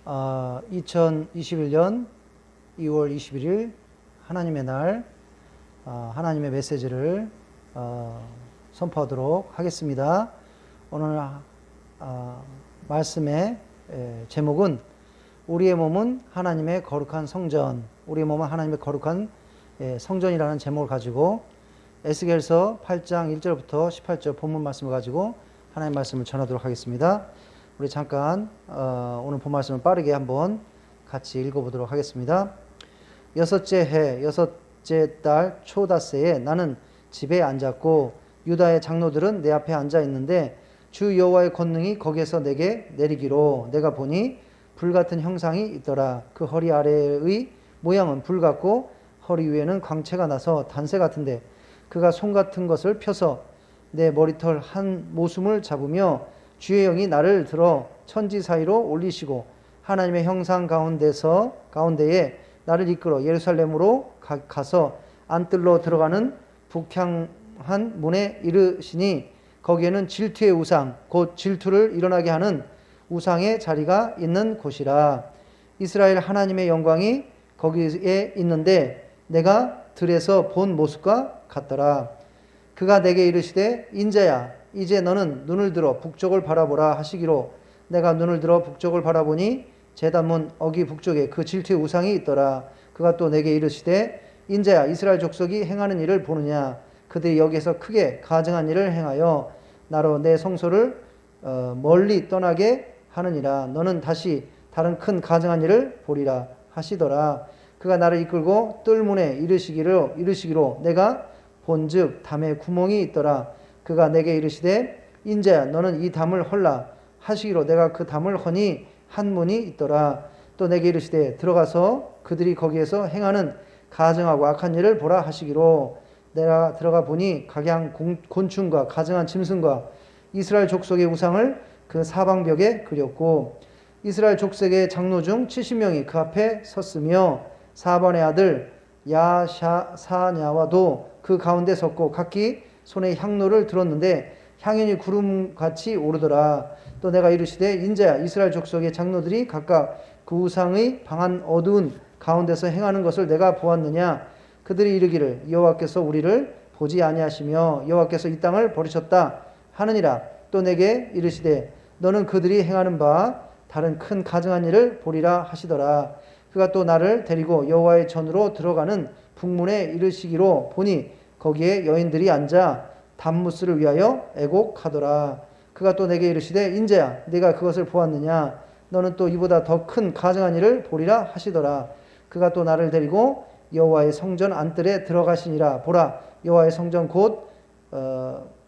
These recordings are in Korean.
2021년 2월 21일 하나님의 날, 하나님의 메시지를 선포하도록 하겠습니다. 오늘 말씀의 제목은 우리의 몸은 하나님의 거룩한 성전, 우리의 몸은 하나님의 거룩한 성전이라는 제목을 가지고 에스겔서 8장 1절부터 18절 본문 말씀을 가지고 하나님의 말씀을 전하도록 하겠습니다. 우리 잠깐 오늘 본 말씀을 빠르게 한번 같이 읽어보도록 하겠습니다. 여섯째 해 여섯째 달 초닷새에 나는 집에 앉았고 유다의 장로들은 내 앞에 앉아 있는데 주 여호와의 권능이 거기에서 내게 내리기로 내가 보니 불같은 형상이 있더라. 그 허리 아래의 모양은 불 같고 허리 위에는 광채가 나서 단새 같은데 그가 손 같은 것을 펴서 내 머리털 한 모숨을 잡으며 주의 영이 나를 들어 천지 사이로 올리시고 하나님의 형상 가운데에 나를 이끌어 예루살렘으로 가서 안뜰로 들어가는 북향한 문에 이르시니 거기에는 질투의 우상 곧 질투를 일어나게 하는 우상의 자리가 있는 곳이라. 이스라엘 하나님의 영광이 거기에 있는데 내가 들에서 본 모습과 같더라. 그가 내게 이르시되 인자야 이제 너는 눈을 들어 북쪽을 바라보라 하시기로 내가 눈을 들어 북쪽을 바라보니 제단문 어기 북쪽에 그 질투의 우상이 있더라. 그가 또 내게 이르시되 인자야 이스라엘 족속이 행하는 일을 보느냐. 그들이 여기에서 크게 가증한 일을 행하여 나로 내 성소를 멀리 떠나게 하느니라. 너는 다시 다른 큰 가증한 일을 보리라 하시더라. 그가 나를 이끌고 뜰문에 이르시기로 내가 본즉 담에 구멍이 있더라. 그가 내게 이르시되 인자야 너는 이 담을 헐라 하시기로 내가 그 담을 허니 한 문이 있더라. 또 내게 이르시되 들어가서 그들이 거기에서 행하는 가증하고 악한 일을 보라 하시기로 내가 들어가 보니 각양 곤충과 가증한 짐승과 이스라엘 족속의 우상을 그 사방벽에 그렸고 이스라엘 족속의 장로 중 70명이 그 앞에 섰으며 사반의 아들 야사냐와도 그 가운데 섰고 각기 손에 향로를 들었는데 향연이 구름같이 오르더라. 또 내가 이르시되 인자야 이스라엘 족속의 장로들이 각각 그 우상의 방한 어두운 가운데서 행하는 것을 내가 보았느냐. 그들이 이르기를 여호와께서 우리를 보지 아니하시며 여호와께서 이 땅을 버리셨다 하느니라. 또 내게 이르시되 너는 그들이 행하는 바 다른 큰 가증한 일을 보리라 하시더라. 그가 또 나를 데리고 여호와의 전으로 들어가는 북문에 이르시기로 보니 거기에 여인들이 앉아 단무스를 위하여 애곡하더라. 그가 또 내게 이르시되 인자야 네가 그것을 보았느냐. 너는 또 이보다 더 큰 가증한 일을 보리라 하시더라. 그가 또 나를 데리고 여호와의 성전 안뜰에 들어가시니라. 보라 여호와의 성전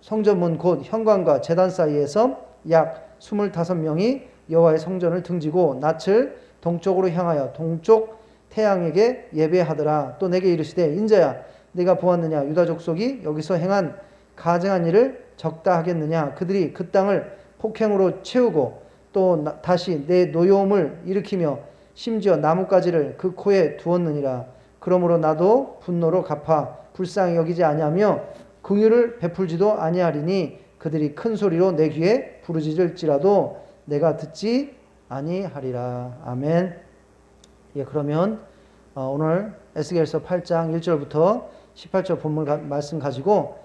성전문 곧 현관과 제단 사이에서 약 25명이 여호와의 성전을 등지고 낯을 동쪽으로 향하여 동쪽 태양에게 예배하더라. 또 내게 이르시되 인자야 네가 보았느냐. 유다 족속이 여기서 행한 가증한 일을 적다 하겠느냐. 그들이 그 땅을 폭행으로 채우고 또 다시 내 노여움을 일으키며 심지어 나뭇가지를 그 코에 두었느니라. 그러므로 나도 분노로 갚아 불쌍히 여기지 아니하며 긍휼을 베풀지도 아니하리니 그들이 큰 소리로 내 귀에 부르짖을지라도 내가 듣지 아니하리라. 아멘. 예, 그러면 오늘 에스겔서 8장 1절부터 18절 본문 말씀 가지고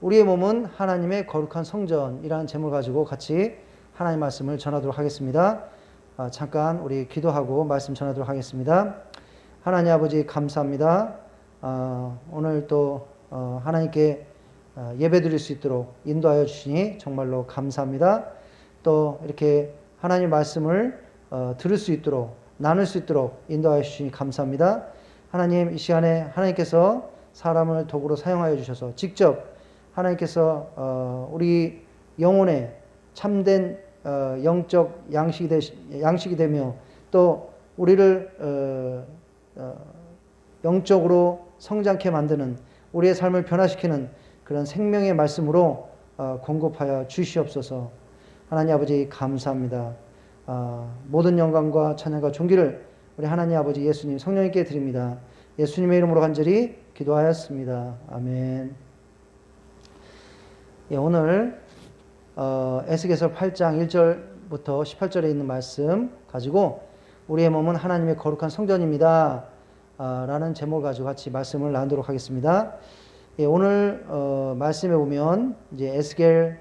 우리의 몸은 하나님의 거룩한 성전이라는 제목을 가지고 같이 하나님의 말씀을 전하도록 하겠습니다. 잠깐 우리 기도하고 말씀 전하도록 하겠습니다. 하나님 아버지 감사합니다. 오늘 또 하나님께 예배드릴 수 있도록 인도하여 주시니 정말로 감사합니다. 또 이렇게 하나님의 말씀을 들을 수 있도록 나눌 수 있도록 인도하여 주시니 감사합니다. 하나님 이 시간에 하나님께서 사람을 도구로 사용하여 주셔서 직접 하나님께서 우리 영혼에 참된 영적 양식이 되며 또 우리를 영적으로 성장케 만드는 우리의 삶을 변화시키는 그런 생명의 말씀으로 공급하여 주시옵소서. 하나님 아버지 감사합니다. 모든 영광과 찬양과 존귀를 우리 하나님 아버지 예수님 성령님께 드립니다. 예수님의 이름으로 간절히 기도하였습니다. 아멘. 예, 오늘 에스겔서 8장 1절부터 18절에 있는 말씀 가지고 우리의 몸은 하나님의 거룩한 성전입니다. 라는 제목을 가지고 같이 말씀을 나누도록 하겠습니다. 예, 오늘 말씀에 보면 이제 에스겔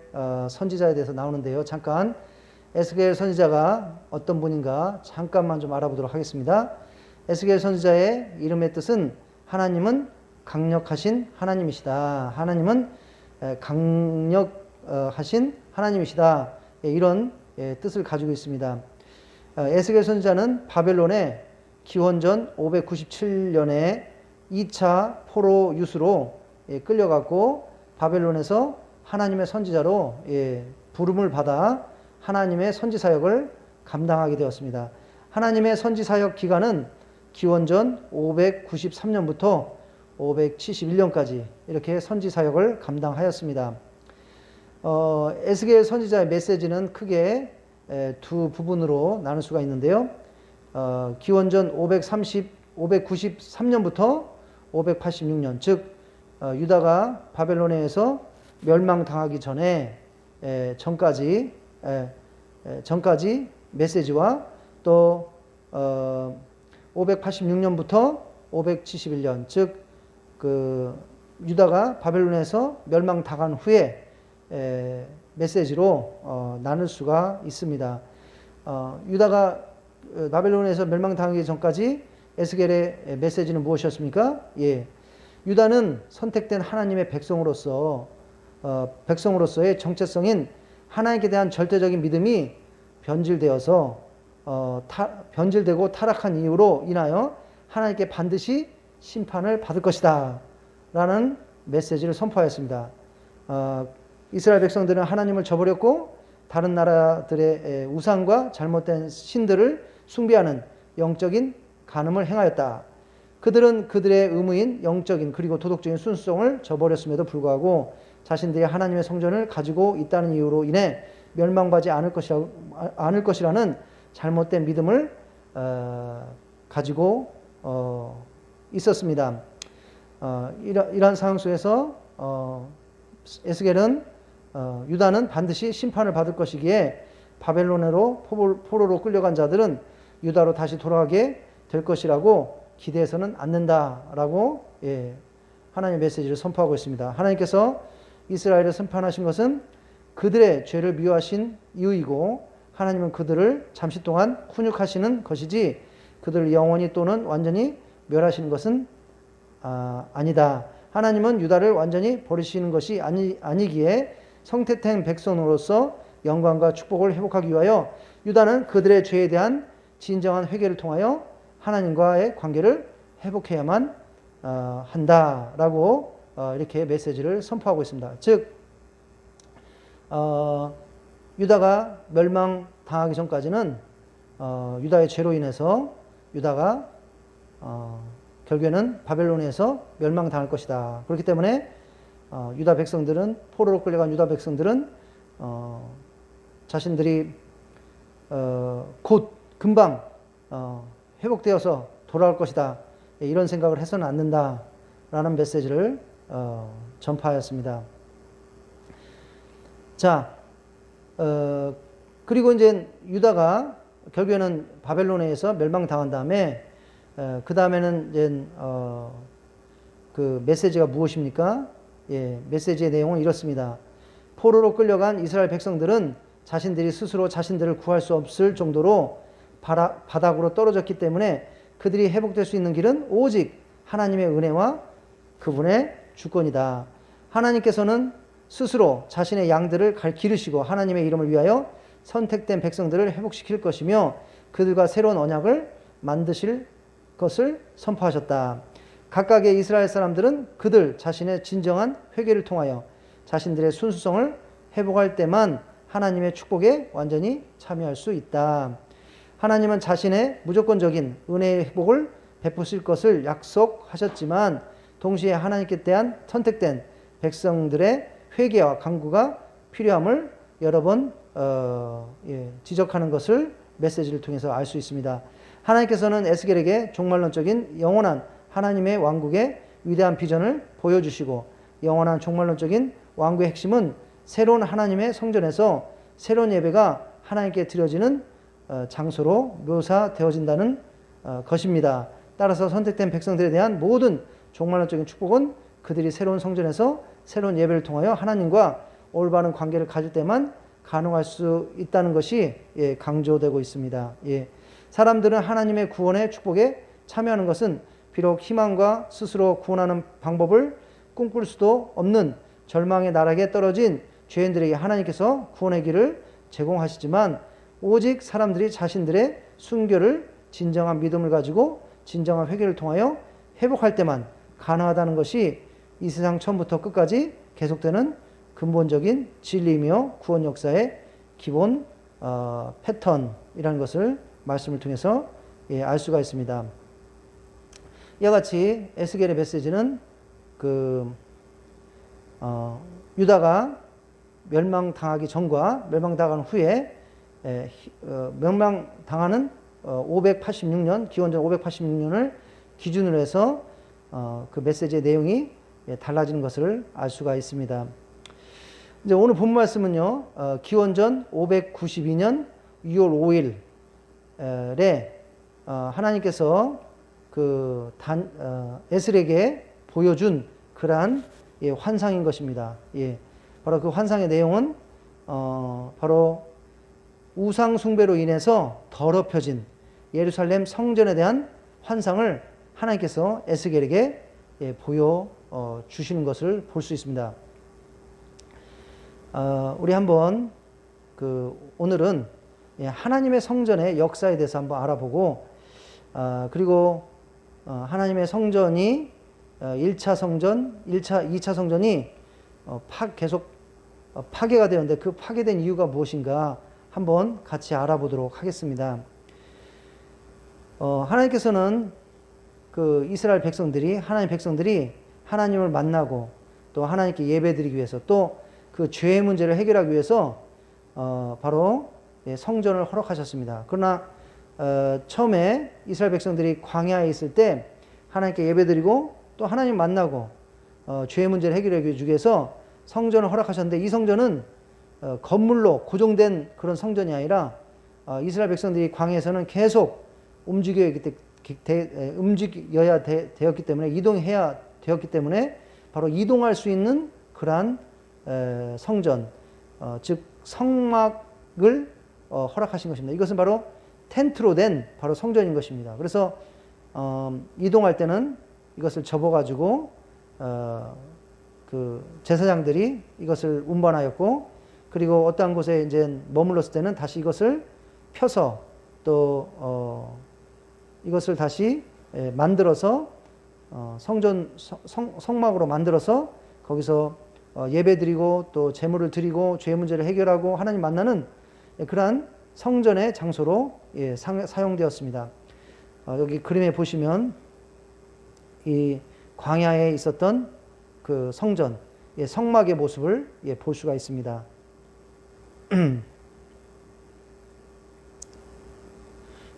선지자에 대해서 나오는데요. 잠깐 에스겔 선지자가 어떤 분인가 잠깐만 좀 알아보도록 하겠습니다. 에스겔 선지자의 이름의 뜻은 하나님은 강력하신 하나님이시다. 하나님은 강력하신 하나님이시다. 예, 이런 뜻을 가지고 있습니다. 에스겔 선지자는 바벨론에 기원전 597년에 2차 포로 유수로 끌려갔고 바벨론에서 하나님의 선지자로 부름을 받아 하나님의 선지 사역을 감당하게 되었습니다. 하나님의 선지 사역 기간은 기원전 593년부터 571년까지 이렇게 선지 사역을 감당하였습니다. 에스겔 선지자의 메시지는 크게 두 부분으로 나눌 수가 있는데요. 기원전 593년부터 586년, 즉 유다가 바벨론에 의해서 멸망당하기 전까지 메시지와 또 586년부터 571년, 즉 유다가 바벨론에서 멸망당한 후에 메시지로 나눌 수가 있습니다. 유다가 바벨론에서 멸망당하기 전까지 에스겔의 메시지는 무엇이었습니까? 유다는 선택된 하나님의 백성으로서의 정체성인 하나님께 대한 절대적인 믿음이 변질되고 타락한 이유로 인하여 하나님께 반드시 심판을 받을 것이다 라는 메시지를 선포하였습니다. 이스라엘 백성들은 하나님을 저버렸고 다른 나라들의 우상과 잘못된 신들을 숭배하는 영적인 간음을 행하였다. 그들은 그들의 의무인 영적인 그리고 도덕적인 순수성을 저버렸음에도 불구하고 자신들이 하나님의 성전을 가지고 있다는 이유로 인해 멸망받지 않을 것이라는 잘못된 믿음을 가지고 있었습니다. 이러한 상황 속에서 에스겔은 유다는 반드시 심판을 받을 것이기에 바벨론으로 포로로 끌려간 자들은 유다로 다시 돌아가게 될 것이라고 기대해서는 않는다라고 하나님의 메시지를 선포하고 있습니다. 하나님께서 이스라엘을 심판하신 것은 그들의 죄를 미워하신 이유이고 하나님은 그들을 잠시 동안 훈육하시는 것이지 그들을 영원히 또는 완전히 멸하시는 것은 아니다. 하나님은 유다를 완전히 버리시는 것이 아니기에 성택된 백성으로서 영광과 축복을 회복하기 위하여 유다는 그들의 죄에 대한 진정한 회개를 통하여 하나님과의 관계를 회복해야만 한다라고 이렇게 메시지를 선포하고 있습니다. 즉 유다가 멸망당하기 전까지는 유다의 죄로 인해서 유다가 결국에는 바벨론에서 멸망당할 것이다. 그렇기 때문에 유다 백성들은 포로로 끌려간 유다 백성들은 자신들이 곧 금방 회복되어서 돌아올 것이다. 이런 생각을 해서는 안 된다라는 메시지를 전파하였습니다. 자, 그리고 이제 유다가 결국에는 바벨론에 의해서 멸망당한 다음에 그 다음에는 이제 그 메시지가 무엇입니까? 메시지의 내용은 이렇습니다. 포로로 끌려간 이스라엘 백성들은 자신들이 스스로 자신들을 구할 수 없을 정도로 바닥으로 떨어졌기 때문에 그들이 회복될 수 있는 길은 오직 하나님의 은혜와 그분의 주권이다. 하나님께서는 스스로 자신의 양들을 기르시고 하나님의 이름을 위하여 선택된 백성들을 회복시킬 것이며 그들과 새로운 언약을 만드실 것을 선포하셨다. 각각의 이스라엘 사람들은 그들 자신의 진정한 회개를 통하여 자신들의 순수성을 회복할 때만 하나님의 축복에 완전히 참여할 수 있다. 하나님은 자신의 무조건적인 은혜의 회복을 베푸실 것을 약속하셨지만 동시에 하나님께 대한 선택된 백성들의 회개와 간구가 필요함을 여러 번 지적하는 것을 메시지를 통해서 알 수 있습니다. 하나님께서는 에스겔에게 종말론적인 영원한 하나님의 왕국의 위대한 비전을 보여주시고 영원한 종말론적인 왕국의 핵심은 새로운 하나님의 성전에서 새로운 예배가 하나님께 드려지는 장소로 묘사되어진다는 것입니다. 따라서 선택된 백성들에 대한 모든 종말론적인 축복은 그들이 새로운 성전에서 새로운 예배를 통하여 하나님과 올바른 관계를 가질 때만 가능할 수 있다는 것이 강조되고 있습니다. 사람들은 하나님의 구원의 축복에 참여하는 것은 비록 희망과 스스로 구원하는 방법을 꿈꿀 수도 없는 절망의 나락에 떨어진 죄인들에게 하나님께서 구원의 길을 제공하시지만 오직 사람들이 자신들의 순결을 진정한 믿음을 가지고 진정한 회개를 통하여 회복할 때만 가능하다는 것이 이 세상 처음부터 끝까지 계속되는 근본적인 진리이며 구원 역사의 기본 패턴이라는 것을 말씀을 통해서 알 수가 있습니다. 이와 같이 에스겔의 메시지는 유다가 멸망당하기 전과 멸망당한 후에 멸망당하는 586년 기원전 586년을 기준으로 해서 그 메시지의 내용이 달라지는 것을 알 수가 있습니다. 이제 오늘 본 말씀은요, 기원전 592년 6월 5일에 하나님께서 에스겔에게 보여준 그러한 환상인 것입니다. 바로 그 환상의 내용은 바로 우상 숭배로 인해서 더럽혀진 예루살렘 성전에 대한 환상을 하나님께서 에스겔에게 보여 주시는 것을 볼 수 있습니다. 우리 한번 오늘은 하나님의 성전의 역사에 대해서 한번 알아보고 그리고 하나님의 성전이 1차 성전, 2차 성전이 계속 파괴가 되었는데 그 파괴된 이유가 무엇인가 한번 같이 알아보도록 하겠습니다. 하나님께서는 이스라엘 백성들이 하나님 백성들이 하나님을 만나고 또 하나님께 예배드리기 위해서 또 그 죄의 문제를 해결하기 위해서 바로 성전을 허락하셨습니다. 그러나 처음에 이스라엘 백성들이 광야에 있을 때 하나님께 예배드리고 또 하나님 만나고 죄의 문제를 해결하기 위해서 성전을 허락하셨는데 이 성전은 건물로 고정된 그런 성전이 아니라 이스라엘 백성들이 광야에서는 계속 움직여야 되었기 때문에 이동해야 되었기 때문에 바로 이동할 수 있는 그러한 성전, 즉 성막을 허락하신 것입니다. 이것은 바로 텐트로 된 바로 성전인 것입니다. 그래서 이동할 때는 이것을 접어가지고 그 제사장들이 이것을 운반하였고 그리고 어떠한 곳에 이제 머물렀을 때는 다시 이것을 펴서 또 이것을 다시 만들어서 성막으로 만들어서 거기서 예배드리고 또 제물을 드리고 죄의 문제를 해결하고 하나님 만나는 그러한 성전의 장소로 사용되었습니다. 여기 그림에 보시면 이 광야에 있었던 그 성전, 성막의 모습을 볼 수가 있습니다.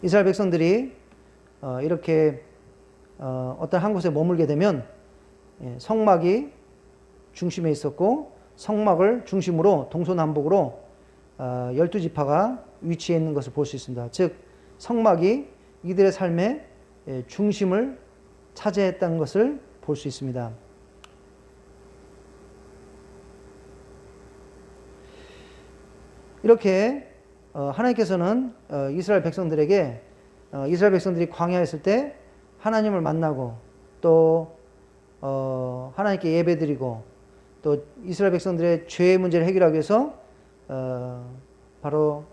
이스라엘 백성들이 이렇게 어떤 한 곳에 머물게 되면 성막이 중심에 있었고 성막을 중심으로 동서남북으로 12지파가 위치해 있는 것을 볼 수 있습니다. 즉 성막이 이들의 삶의 중심을 차지했다는 것을 볼 수 있습니다. 이렇게 하나님께서는 이스라엘 백성들에게 이스라엘 백성들이 광야에 있을 때 하나님을 만나고 또 하나님께 예배드리고 또 이스라엘 백성들의 죄의 문제를 해결하기 위해서 바로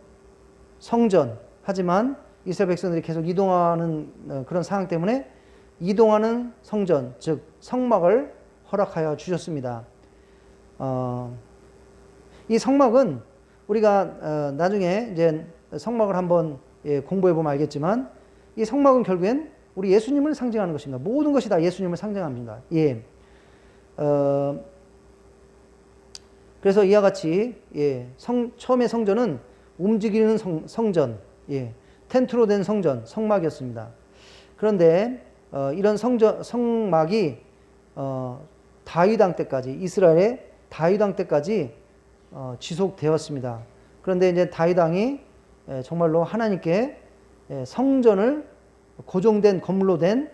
성전, 하지만 이스라엘 백성들이 계속 이동하는 그런 상황 때문에 이동하는 성전, 즉 성막을 허락하여 주셨습니다. 이 성막은 우리가 나중에 이제 성막을 한번 공부해 보면 알겠지만 이 성막은 결국엔 우리 예수님을 상징하는 것입니다. 모든 것이 다 예수님을 상징합니다. 그래서 이와 같이 처음에 성전은 움직이는 성전, 텐트로 된 성전, 성막이었습니다. 그런데 이런 성막이 다윗 왕 때까지 이스라엘의 다윗 왕 때까지 지속되었습니다. 그런데 이제 다윗 왕이 정말로 하나님께 성전을 고정된 건물로 된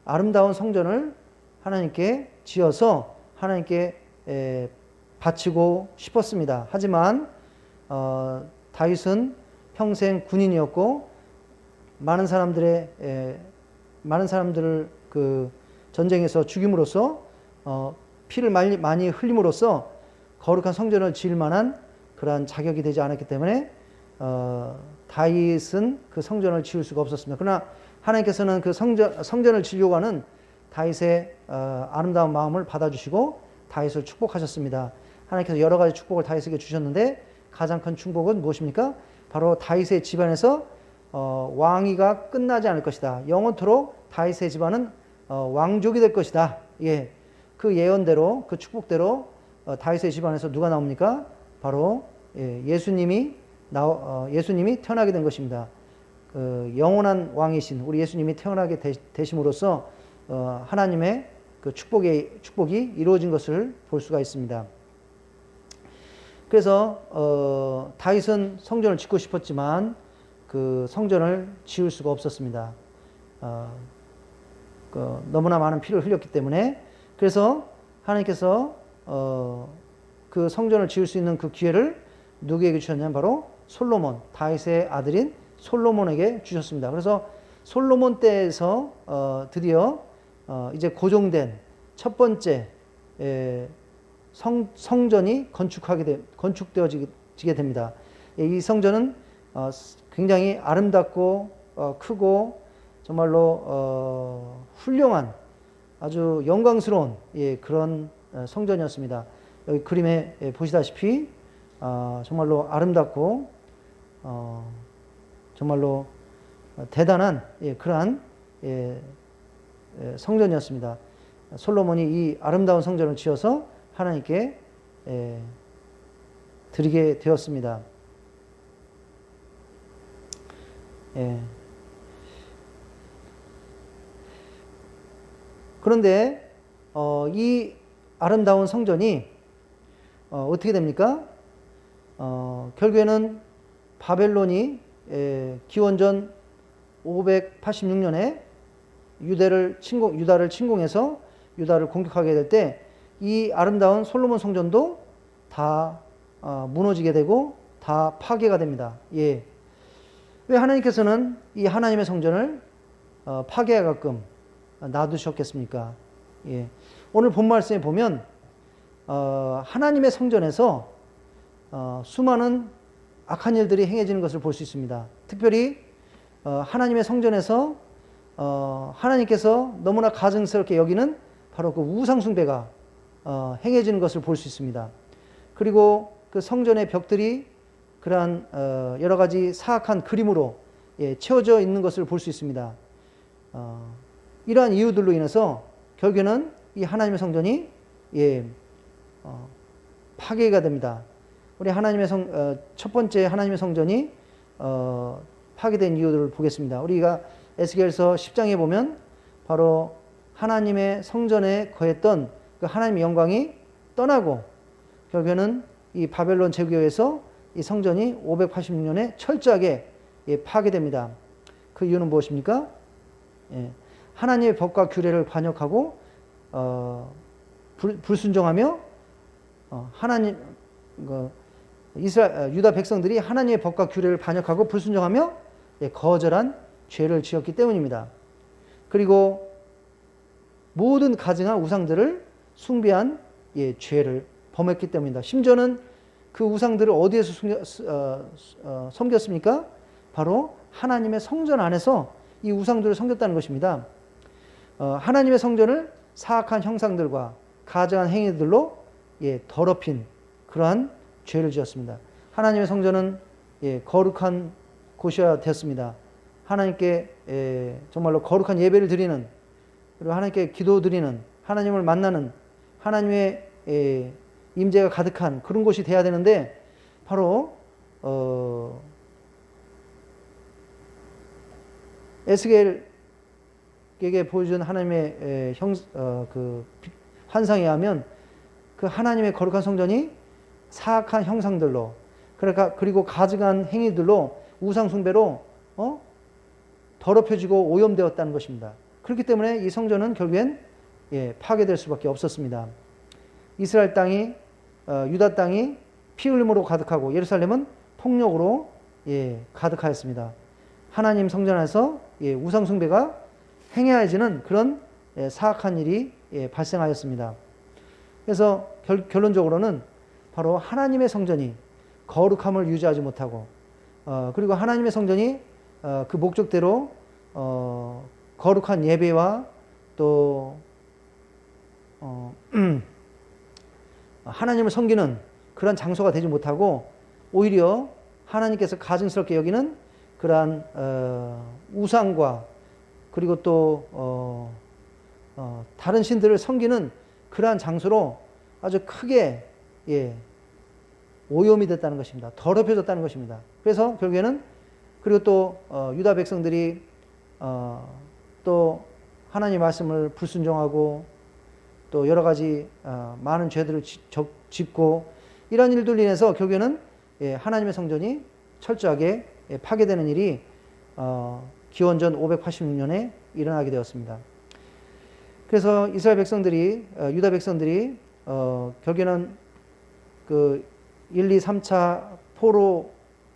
아름다운 성전을 하나님께 지어서 하나님께 바치고 싶었습니다. 하지만 다윗은 평생 군인이었고 많은 사람들을 그 전쟁에서 죽임으로써 피를 많이 흘림으로써 거룩한 성전을 지을 만한 그러한 자격이 되지 않았기 때문에 다윗은 그 성전을 지을 수가 없었습니다. 그러나 하나님께서는 그 성전을 지으려고 하는 다윗의 아름다운 마음을 받아주시고 다윗을 축복하셨습니다. 하나님께서 여러 가지 축복을 다윗에게 주셨는데 가장 큰 축복은 무엇입니까? 바로 다윗의 집안에서 왕위가 끝나지 않을 것이다. 영원토록 다윗의 집안은 왕족이 될 것이다. 예, 그 예언대로, 그 축복대로 다윗의 집안에서 누가 나옵니까? 바로 예수님이 태어나게 된 것입니다. 영원한 왕이신 우리 예수님이 태어나게 되심으로써 하나님의 그 축복이 이루어진 것을 볼 수가 있습니다. 그래서 다윗은 성전을 짓고 싶었지만 그 성전을 지을 수가 없었습니다. 너무나 많은 피를 흘렸기 때문에. 그래서 하나님께서 그 성전을 지을 수 있는 그 기회를 누구에게 주셨냐면 바로 솔로몬, 다윗의 아들인 솔로몬에게 주셨습니다. 그래서 솔로몬 때에서 드디어 이제 고정된 첫 번째 성전이 건축되어지게 됩니다. 이 성전은 굉장히 아름답고 크고 정말로 훌륭한 아주 영광스러운 그런 성전이었습니다. 여기 그림에 보시다시피 정말로 아름답고 정말로 대단한 그러한 성전이었습니다. 솔로몬이 이 아름다운 성전을 지어서 하나님께 드리게 되었습니다. 그런데 이 아름다운 성전이 어떻게 됩니까? 결국에는 바벨론이 기원전 586년에 유다를 침공해서 유다를 공격하게 될 때 이 아름다운 솔로몬 성전도 다 무너지게 되고 다 파괴가 됩니다. 예. 왜 하나님께서는 이 하나님의 성전을 파괴하게끔 놔두셨겠습니까? 예. 오늘 본 말씀에 보면 하나님의 성전에서 수많은 악한 일들이 행해지는 것을 볼 수 있습니다. 특별히 하나님의 성전에서 하나님께서 너무나 가증스럽게 여기는 바로 그 우상숭배가 행해지는 것을 볼 수 있습니다. 그리고 그 성전의 벽들이 그러한 여러 가지 사악한 그림으로 채워져 있는 것을 볼 수 있습니다. 이러한 이유들로 인해서 결국에는 이 하나님의 성전이 파괴가 됩니다. 우리 첫 번째 하나님의 성전이 파괴된 이유들을 보겠습니다. 우리가 에스겔서 10장에 보면 바로 하나님의 성전에 거했던 그 하나님의 영광이 떠나고 결국에는 이 바벨론 제국에 의해서 이 성전이 586년에 철저하게 파괴됩니다. 그 이유는 무엇입니까? 하나님의 법과 규례를 반역하고 불순종하며 유다 백성들이 하나님의 법과 규례를 반역하고 불순종하며 거절한 죄를 지었기 때문입니다. 그리고 모든 가증한 우상들을 숭배한 죄를 범했기 때문입니다. 심지어는 그 우상들을 어디에서 섬겼습니까? 바로 하나님의 성전 안에서 이 우상들을 섬겼다는 것입니다. 하나님의 성전을 사악한 형상들과 가증한 행위들로 더럽힌 그러한 죄를 지었습니다. 하나님의 성전은 거룩한 곳이어야 되었습니다. 하나님께 정말로 거룩한 예배를 드리는, 그리고 하나님께 기도드리는, 하나님을 만나는, 하나님의 임재가 가득한 그런 곳이 돼야 되는데 바로 에스겔에게 보여준 하나님의 그 환상에 하면 그 하나님의 거룩한 성전이 사악한 형상들로, 그러니까 그리고 가증한 행위들로 우상 숭배로 더럽혀지고 오염되었다는 것입니다. 그렇기 때문에 이 성전은 결국엔 파괴될 수밖에 없었습니다. 이스라엘 땅이 유다 땅이 피 흘림으로 가득하고 예루살렘은 폭력으로 가득하였습니다. 하나님 성전 안에서 우상 숭배가 행해야지는 그런 사악한 일이 발생하였습니다. 그래서 결론적으로는 바로 하나님의 성전이 거룩함을 유지하지 못하고 그리고 하나님의 성전이 그 목적대로 거룩한 예배와 또 하나님을 섬기는 그런 장소가 되지 못하고 오히려 하나님께서 가증스럽게 여기는 그러한 우상과 그리고 또 다른 신들을 섬기는 그러한 장소로 아주 크게 오염이 됐다는 것입니다. 더럽혀졌다는 것입니다. 그래서 결국에는 그리고 또 유다 백성들이 또 하나님의 말씀을 불순종하고 또 여러 가지 많은 죄들을 짓고 이런 일들로 인해서 결국에는 하나님의 성전이 철저하게 파괴되는 일이 기원전 586년에 일어나게 되었습니다. 그래서 이스라엘 백성들이 유다 백성들이 결국에는 그 1, 2, 3차 포로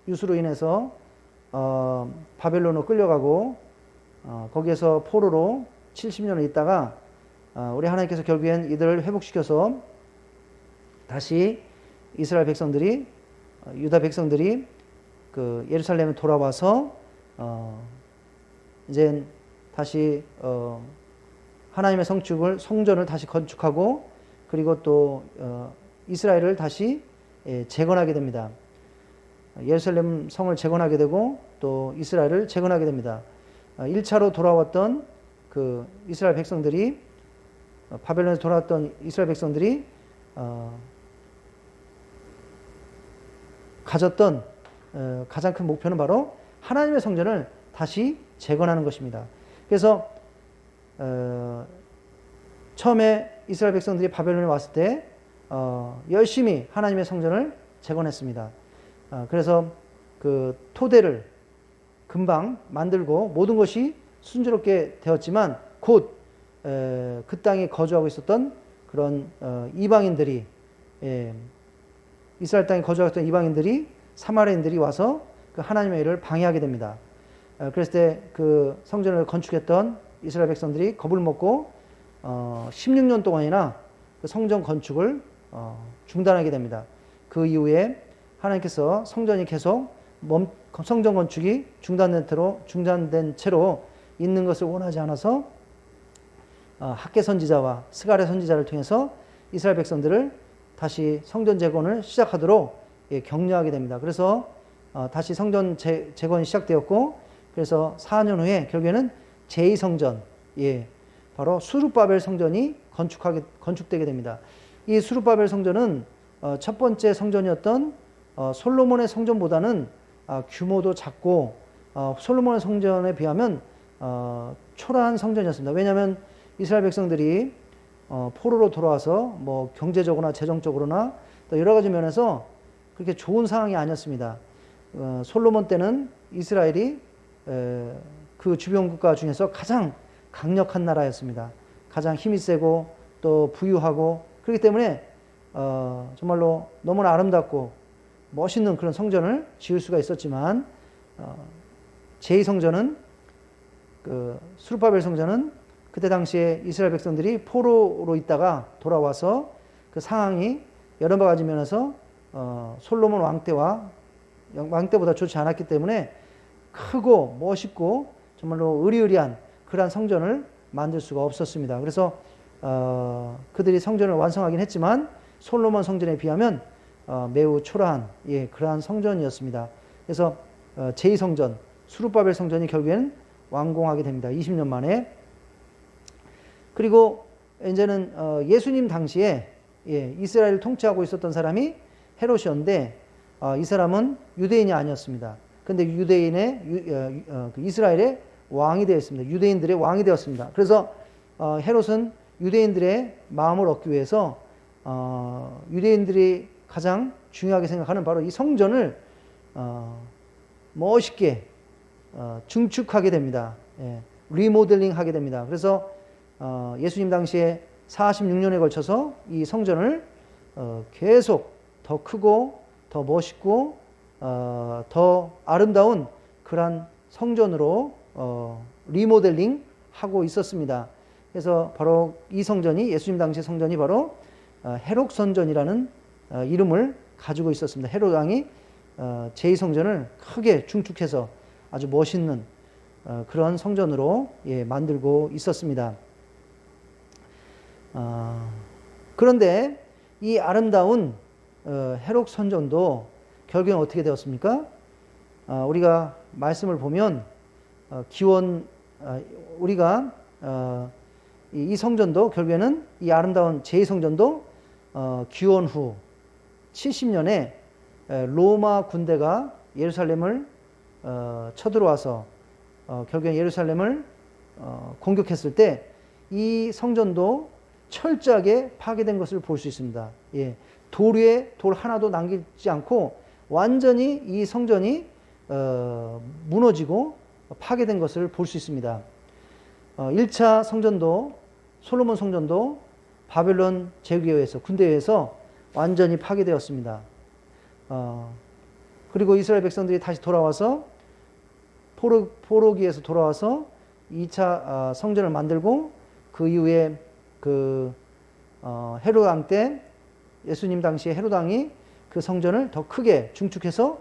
유수로 인해서 바벨론으로 끌려가고 거기에서 포로로 70년을 있다가 우리 하나님께서 결국엔 이들을 회복시켜서 다시 이스라엘 백성들이 유다 백성들이 그 예루살렘에 돌아와서 이제 다시 하나님의 성전을 다시 건축하고 그리고 또 이스라엘을 다시 재건하게 됩니다. 예루살렘 성을 재건하게 되고 또 이스라엘을 재건하게 됩니다. 1차로 돌아왔던 그 이스라엘 백성들이 바벨론에서 돌아왔던 이스라엘 백성들이 가졌던 가장 큰 목표는 바로 하나님의 성전을 다시 재건하는 것입니다. 그래서 처음에 이스라엘 백성들이 바벨론에 왔을 때 열심히 하나님의 성전을 재건했습니다. 그래서 그 토대를 금방 만들고 모든 것이 순조롭게 되었지만 곧 그 땅에 거주하고 있었던 그런 이방인들이 이스라엘 땅에 거주하고 있던 이방인들이 사마리아인들이 와서 그 하나님의 일을 방해하게 됩니다. 그랬을 때 그 성전을 건축했던 이스라엘 백성들이 겁을 먹고 16년 동안이나 그 성전 건축을 중단하게 됩니다. 그 이후에 하나님께서 성전이 계속 성전 건축이 중단된 채로 있는 것을 원하지 않아서 학개 선지자와 스가랴 선지자를 통해서 이스라엘 백성들을 다시 성전 재건을 시작하도록 격려하게 됩니다. 그래서 다시 성전 재건이 시작되었고 그래서 4년 후에 결국에는 제2성전 바로 수룹바벨 성전이 건축되게 됩니다. 이 수룹바벨 성전은 첫 번째 성전이었던 솔로몬의 성전보다는 규모도 작고 솔로몬의 성전에 비하면 초라한 성전이었습니다. 왜냐하면 이스라엘 백성들이 포로로 돌아와서 뭐 경제적으로나 재정적으로나 또 여러 가지 면에서 그렇게 좋은 상황이 아니었습니다. 솔로몬 때는 이스라엘이 그 주변 국가 중에서 가장 강력한 나라였습니다. 가장 힘이 세고 또 부유하고 그렇기 때문에 정말로 너무나 아름답고 멋있는 그런 성전을 지을 수가 있었지만 제2성전은 그 수룹바벨 성전은 그때 당시에 이스라엘 백성들이 포로로 있다가 돌아와서 그 상황이 여러 가지 면에서 솔로몬 왕 때보다 좋지 않았기 때문에 크고 멋있고 정말로 의리의리한 그러한 성전을 만들 수가 없었습니다. 그래서 그들이 성전을 완성하긴 했지만 솔로몬 성전에 비하면 매우 초라한 그러한 성전이었습니다. 그래서 제2성전 수룹바벨 성전이 결국엔 완공하게 됩니다. 20년 만에. 그리고 이제는 예수님 당시에 이스라엘을 통치하고 있었던 사람이 헤롯이었는데 이 사람은 유대인이 아니었습니다. 근데 이스라엘의 왕이 되었습니다. 유대인들의 왕이 되었습니다. 그래서 헤롯은 유대인들의 마음을 얻기 위해서 유대인들이 가장 중요하게 생각하는 바로 이 성전을 멋있게 증축하게 됩니다. 예, 리모델링 하게 됩니다. 그래서 예수님 당시에 46년에 걸쳐서 이 성전을 계속 더 크고 더 멋있고 더 아름다운 그러한 성전으로 리모델링 하고 있었습니다. 그래서 바로 이 성전이 예수님 당시의 성전이 바로 헤롯 성전이라는 이름을 가지고 있었습니다. 헤롯 왕이 제2성전을 크게 중축해서 아주 멋있는 그런 성전으로 만들고 있었습니다. 그런데 이 아름다운 헤롯 성전도 결국엔 어떻게 되었습니까? 우리가 말씀을 보면 우리가 이 성전도 결국에는 이 아름다운 제2성전도 기원 후 70년에 로마 군대가 예루살렘을 쳐들어와서 결국엔 예루살렘을 공격했을 때 이 성전도 철저하게 파괴된 것을 볼 수 있습니다. 예, 돌 위에 돌 하나도 남기지 않고 완전히 이 성전이 무너지고 파괴된 것을 볼 수 있습니다. 1차 성전도 솔로몬 성전도 바벨론 제국에 의해서 군대에 의해서 완전히 파괴되었습니다. 그리고 이스라엘 백성들이 다시 돌아와서 포로기에서 돌아와서 2차 성전을 만들고 그 이후에 헤롯 왕 때 예수님 당시에 헤롯 왕이 그 성전을 더 크게 중축해서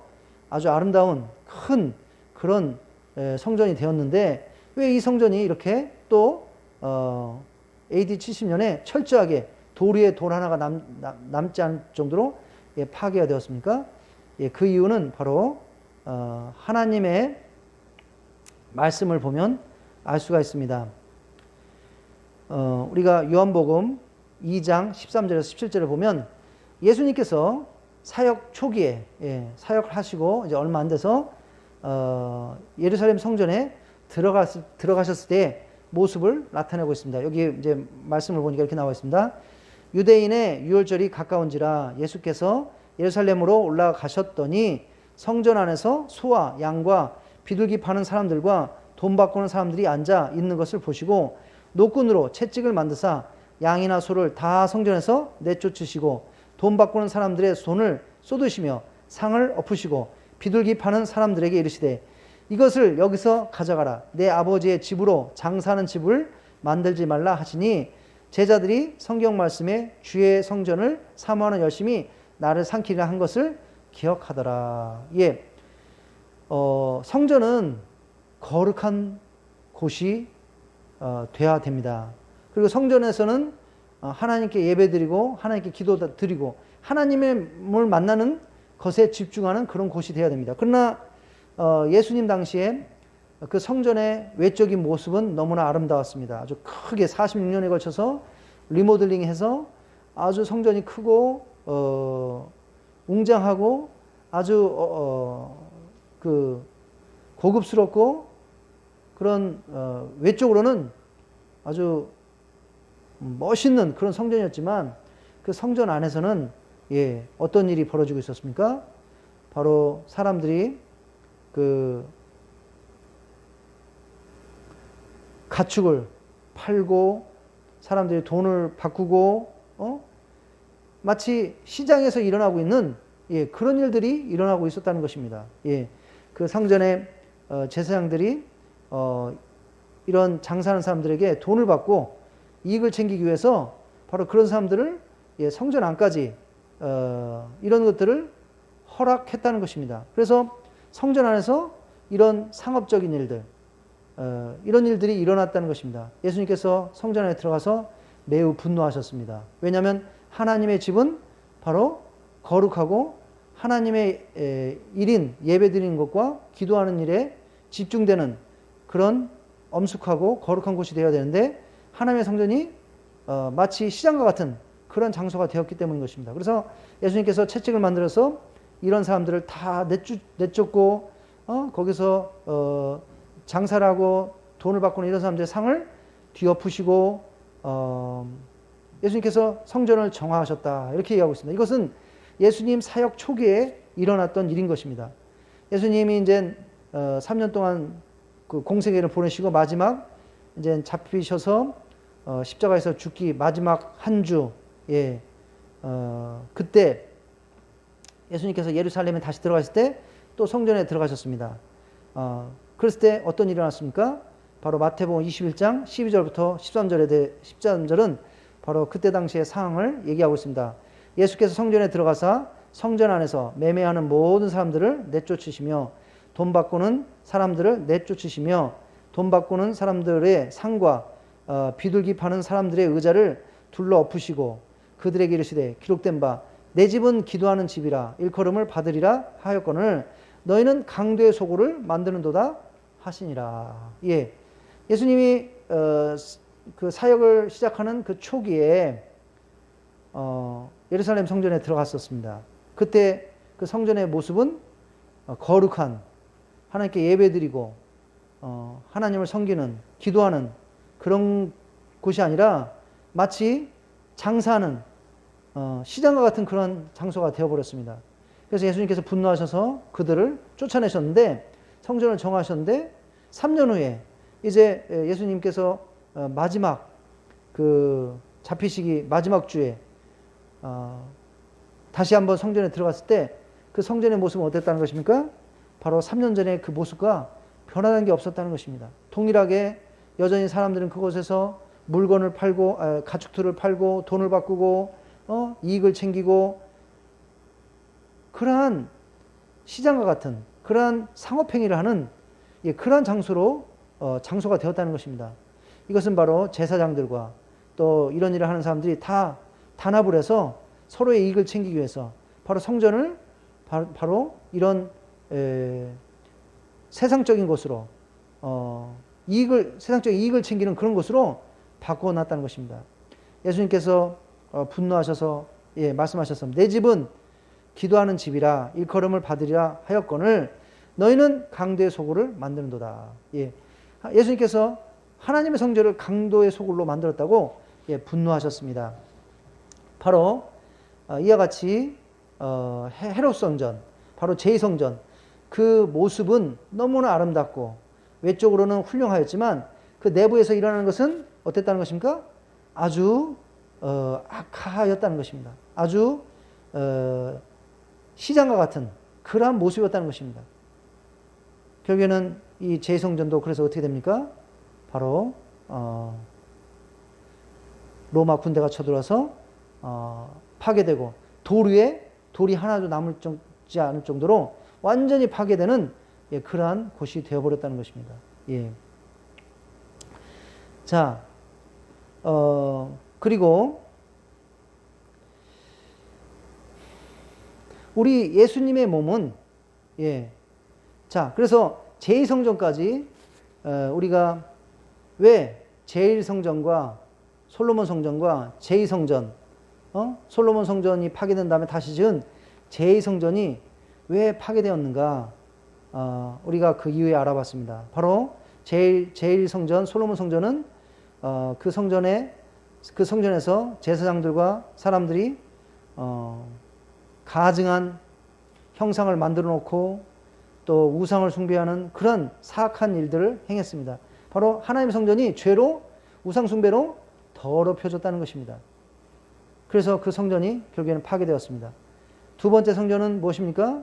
아주 아름다운 큰 그런 성전이 되었는데 왜 이 성전이 이렇게 또 AD 70년에 철저하게 돌 위에 돌 하나가 남지 않을 정도로 파괴가 되었습니까? 그 이유는 바로 하나님의 말씀을 보면 알 수가 있습니다. 우리가 요한복음 2장 13절에서 17절을 보면 예수님께서 사역 초기에 사역을 하시고 이제 얼마 안 돼서 예루살렘 성전에 들어가셨을 때 모습을 나타내고 있습니다. 여기 이제 말씀을 보니까 이렇게 나와 있습니다. 유대인의 유월절이 가까운지라 예수께서 예루살렘으로 올라가셨더니 성전 안에서 소와 양과 비둘기 파는 사람들과 돈 바꾸는 사람들이 앉아 있는 것을 보시고 노끈으로 채찍을 만드사 양이나 소를 다 성전에서 내쫓으시고 돈 바꾸는 사람들의 손을 쏟으시며 상을 엎으시고 비둘기 파는 사람들에게 이르시되 이것을 여기서 가져가라. 내 아버지의 집으로 장사하는 집을 만들지 말라 하시니 제자들이 성경 말씀에 주의 성전을 사모하는 열심히 나를 삼키려 한 것을 기억하더라. 예, 성전은 거룩한 곳이 돼야 됩니다. 그리고 성전에서는 하나님께 예배드리고 하나님께 기도드리고 하나님을 만나는 것에 집중하는 그런 곳이 되어야 됩니다. 그러나 예수님 당시에 그 성전의 외적인 모습은 너무나 아름다웠습니다. 아주 크게 46년에 걸쳐서 리모델링해서 아주 성전이 크고 웅장하고 아주 고급스럽고 그런 외적으로는 아주 멋있는 그런 성전이었지만 그 성전 안에서는 어떤 일이 벌어지고 있었습니까? 바로 사람들이 그 가축을 팔고 사람들이 돈을 바꾸고 마치 시장에서 일어나고 있는 그런 일들이 일어나고 있었다는 것입니다. 그 성전의 제사장들이 이런 장사하는 사람들에게 돈을 받고 이익을 챙기기 위해서 바로 그런 사람들을 성전 안까지 이런 것들을 허락했다는 것입니다. 그래서 성전 안에서 이런 상업적인 일들, 이런 일들이 일어났다는 것입니다. 예수님께서 성전 안에 들어가서 매우 분노하셨습니다. 왜냐하면 하나님의 집은 바로 거룩하고 하나님의 일인 예배드리는 것과 기도하는 일에 집중되는 그런 엄숙하고 거룩한 곳이 되어야 되는데 하나님의 성전이 마치 시장과 같은 그런 장소가 되었기 때문인 것입니다. 그래서 예수님께서 채찍을 만들어서 이런 사람들을 다 내쫓고 거기서 장사를 하고 돈을 받고는 이런 사람들의 상을 뒤엎으시고 예수님께서 성전을 정화하셨다 이렇게 얘기하고 있습니다. 이것은 예수님 사역 초기에 일어났던 일인 것입니다. 예수님이 이제 3년 동안 그 공생애를 보내시고 마지막 이제 잡히셔서 십자가에서 죽기 마지막 한 주, 예, 그때 예수님께서 예루살렘에 다시 들어가실 때 또 성전에 들어가셨습니다. 그랬을 때 어떤 일이 일어났습니까? 바로 마태복음 21장 12절부터 13절은 바로 그때 당시의 상황을 얘기하고 있습니다. 예수께서 성전에 들어가사 성전 안에서 매매하는 모든 사람들을 내쫓으시며 돈 바꾸는 사람들을 내쫓으시며 돈 바꾸는 사람들의 상과 비둘기 파는 사람들의 의자를 둘러 엎으시고 그들에게 이르시되 기록된 바 내 집은 기도하는 집이라 일컬음을 받으리라 하였거늘 너희는 강도의 소굴을 만드는도다 하시니라. 예, 예수님이 그 사역을 시작하는 그 초기에 예루살렘 성전에 들어갔었습니다. 그때 그 성전의 모습은 거룩한 하나님께 예배드리고 하나님을 섬기는 기도하는 그런 곳이 아니라 마치 장사하는 시장과 같은 그런 장소가 되어버렸습니다. 그래서 예수님께서 분노하셔서 그들을 쫓아내셨는데 성전을 정하셨는데 3년 후에 이제 예수님께서 마지막 그 잡히시기 마지막 주에 다시 한번 성전에 들어갔을 때 그 성전의 모습은 어땠다는 것입니까? 바로 3년 전에 그 모습과 변화된 게 없었다는 것입니다. 동일하게 여전히 사람들은 그곳에서 물건을 팔고 가축들을 팔고 돈을 바꾸고 이익을 챙기고 그러한 시장과 같은 그러한 상업행위를 하는 그러한 장소가 되었다는 것입니다. 이것은 바로 제사장들과 또 이런 일을 하는 사람들이 다 단합을 해서 서로의 이익을 챙기기 위해서 바로 성전을 바로 이런 세상적인 곳으로 세상적인 이익을 챙기는 그런 곳으로 바꿔놨다는 것입니다. 예수님께서 분노하셔서 말씀하셨습니다. 내 집은 기도하는 집이라 일컬음을 받으리라 하였거늘 너희는 강도의 소굴을 만드는도다. 예수님께서 하나님의 성전을 강도의 소굴로 만들었다고 분노하셨습니다. 바로 이와 같이 헤롯 성전, 바로 제2성전 그 모습은 너무나 아름답고 외적으로는 훌륭하였지만 그 내부에서 일어나는 것은 어땠다는 것입니까? 아주 악하였다는 것입니다. 아주 시장과 같은 그러한 모습이었다는 것입니다. 결국에는 이 제2성전도 그래서 어떻게 됩니까? 바로 로마 군대가 쳐들어와서 파괴되고 돌 위에 돌이 하나도 남지 않을 정도로 완전히 파괴되는 그러한 곳이 되어버렸다는 것입니다. 예. 자, 그리고 우리 예수님의 몸은 자, 그래서 제2성전까지 우리가 왜 제1성전과 솔로몬 성전과 제2성전 솔로몬 성전이 파괴된 다음에 다시 지은 제2성전이 왜 파괴되었는가? 우리가 그 이유에 알아봤습니다. 바로 제1성전 솔로몬 성전은 그 성전에서 제사장들과 사람들이 가증한 형상을 만들어 놓고 또 우상을 숭배하는 그런 사악한 일들을 행했습니다. 바로 하나님의 성전이 죄로 우상 숭배로 더럽혀졌다는 것입니다. 그래서 그 성전이 결국에는 파괴되었습니다. 두 번째 성전은 무엇입니까?